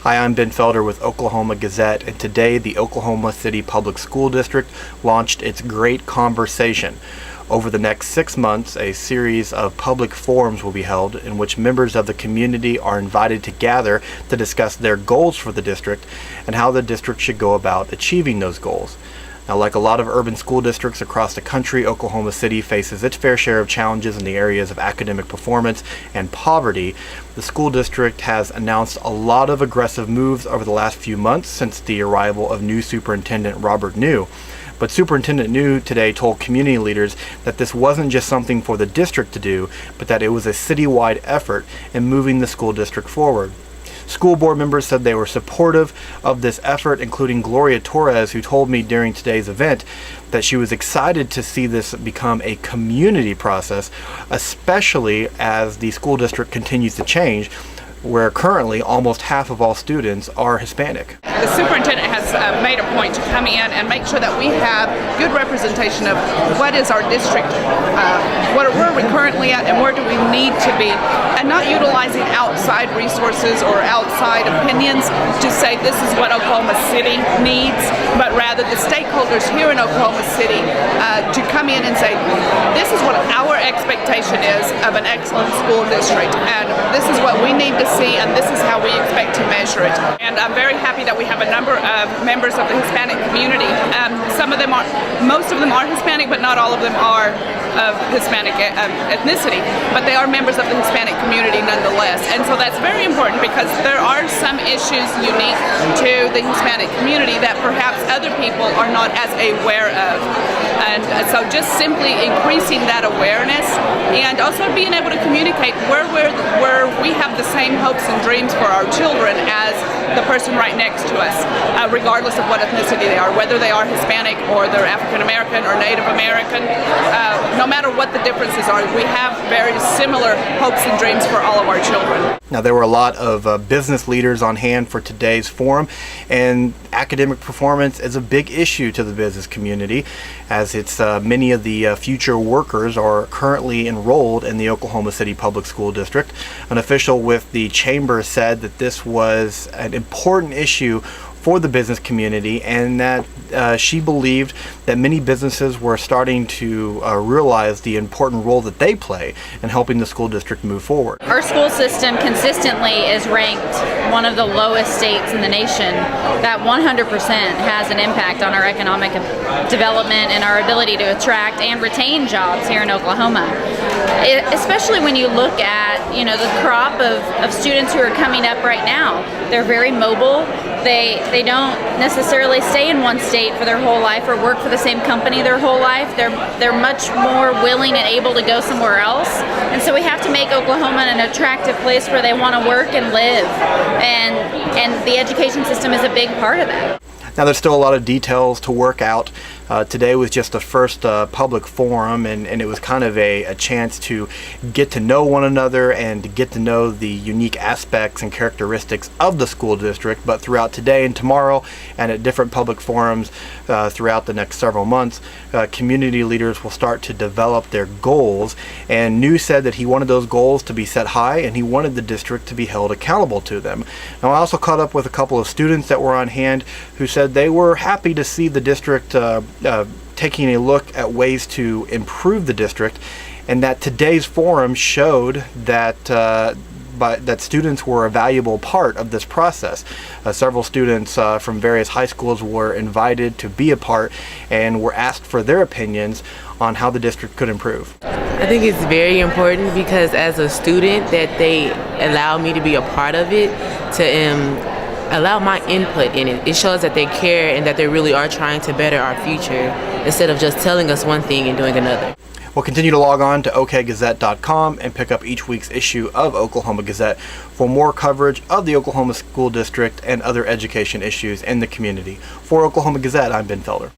Hi, I'm Ben Felder with Oklahoma Gazette, and today the Oklahoma City Public School District launched its Great Conversation. Over the next 6 months, a series of public forums will be held in which members of the community are invited to gather to discuss their goals for the district and how the district should go about achieving those goals. Now, like a lot of urban school districts across the country, Oklahoma City faces its fair share of challenges in the areas of academic performance and poverty. The school district has announced a lot of aggressive moves over the last few months since the arrival of new Superintendent Robert New. But Superintendent New today told community leaders that this wasn't just something for the district to do, but that it was a citywide effort in moving the school district forward. School board members said they were supportive of this effort, including Gloria Torres, who told me during today's event that she was excited to see this become a community process, especially as the school district continues to change, where currently almost half of all students are Hispanic. The superintendent has made a point to come in and make sure that we have good representation of what is our district, where are we currently at, and where do we need to be, and not utilizing outside resources or outside opinions to say this is what Oklahoma City needs, but rather the stakeholders here in Oklahoma City to come in and say this is what our expectation is of an excellent school district, and this is what we need to see, and this is how we expect to measure it. And I'm very happy that we have a number of members of the Hispanic community. Most of them are Hispanic, but not all of them are of Hispanic ethnicity, but they are members of the Hispanic community nonetheless. And so that's very important because there are some issues unique to the Hispanic community that perhaps other people are not as aware of. And so just simply increasing that awareness and also being able to communicate where we have the same hopes and dreams for our children as the person right next to us, regardless of what ethnicity they are, whether they are Hispanic or they're African American or Native American. No matter what the differences are, we have very similar hopes and dreams for all of our children. Now, there were a lot of business leaders on hand for today's forum, and academic performance is a big issue to the business community, as it's many of the future workers are currently enrolled in the Oklahoma City Public School District. An official with the chamber said that this was an important issue for the business community, and that she believed that many businesses were starting to realize the important role that they play in helping the school district move forward. Our school system consistently is ranked one of the lowest states in the nation. That 100% has an impact on our economic development and our ability to attract and retain jobs here in Oklahoma. Especially when you look at, the crop of students who are coming up right now. They're very mobile. They don't necessarily stay in one state for their whole life or work for the same company their whole life. They're much more willing and able to go somewhere else. And so we have to make Oklahoma an attractive place where they want to work and live. And the education system is a big part of that. Now, there's still a lot of details to work out. Today was just the first public forum, and it was kind of a chance to get to know one another and to get to know the unique aspects and characteristics of the school district. But throughout today and tomorrow, and at different public forums throughout the next several months, community leaders will start to develop their goals. And New said that he wanted those goals to be set high, and he wanted the district to be held accountable to them. Now, I also caught up with a couple of students that were on hand who said they were happy to see the district taking a look at ways to improve the district, and that today's forum showed that that students were a valuable part of this process. Several students from various high schools were invited to be a part and were asked for their opinions on how the district could improve. I think it's very important because as a student that they allow me to be a part of it, to allow my input in it. It shows that they care and that they really are trying to better our future instead of just telling us one thing and doing another. We'll continue to log on to okgazette.com and pick up each week's issue of Oklahoma Gazette for more coverage of the Oklahoma School District and other education issues in the community. For Oklahoma Gazette, I'm Ben Felder.